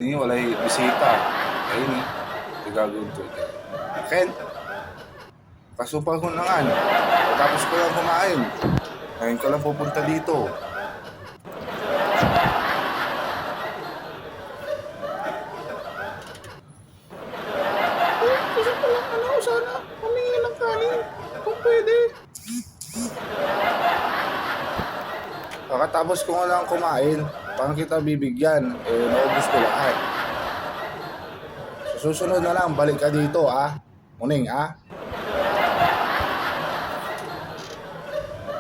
Ini walay bisita. Ayun eh. Tigagawin to. Ken, kasupa ko na nga. Tapos ko lang kumain. Ngayon ka lang pupunta dito. Gusto ko lang sana humingi ng kanin. Kung pwede. Kakatapos ko nga lang kumain. Paano kita bibigyan? Naubos ko lahat. Sa susunod na lang, balik ka dito Muning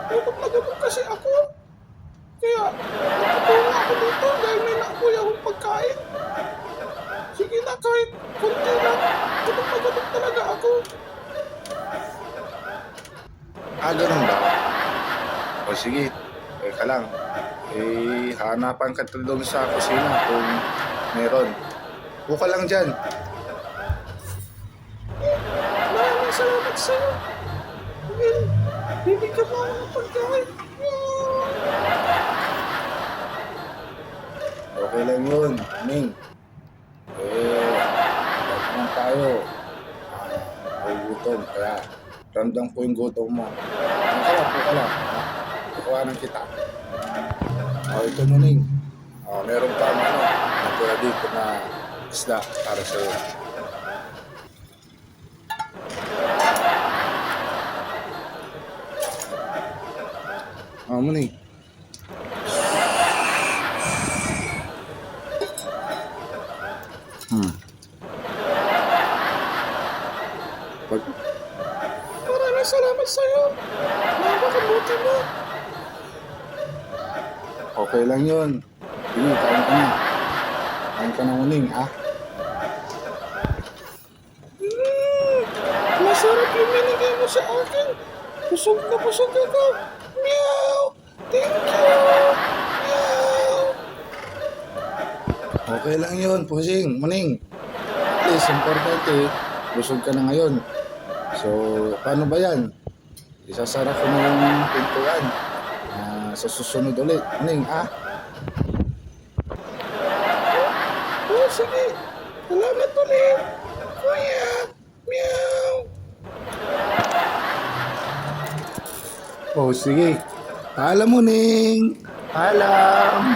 Gutom na gutom kasi ako. Kaya, nagpatunga ako dito dahil may naapoy akong pagkain. Sige na, kahit kunti lang. Gutom na gutom talaga ako. Ganun ba? O sige, ka lang. Hanapan ka doon sa kusina kung meron. Buka lang dyan. Maraming salamat sa'yo. Well, bibigyan mo ako ng pagkain. Okay lang yun, Ming. Ba't naman tayo? Gutom, kaya ramdam ko yung gutom mo. Buka lang. Kukuhanan kita. Ito mo, Ming. Meron pa natira dito na isda para sa'yo. Muning. Maraming salamat sa'yo. Napakabuti mo. Okay lang yun. Sige, kain ka na. Kain ka na, Muning, Masarap yung binigay mo sa akin. Busog na busog ako. Meow! Thank you! Meow! Okay lang yun, Pusing, Muning. At least, importante, busog ka na ngayon. So, paano ba yan? Isasara ko na yung pintuan. Sa susunod ulit, Muning, Oh, sige. Salamat ulit. Kuya. Meow! Oh, sige. Paalam, Muning. Paalam.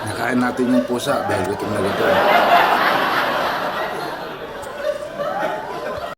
Nakain natin yung pusa dahil gutom na gutom.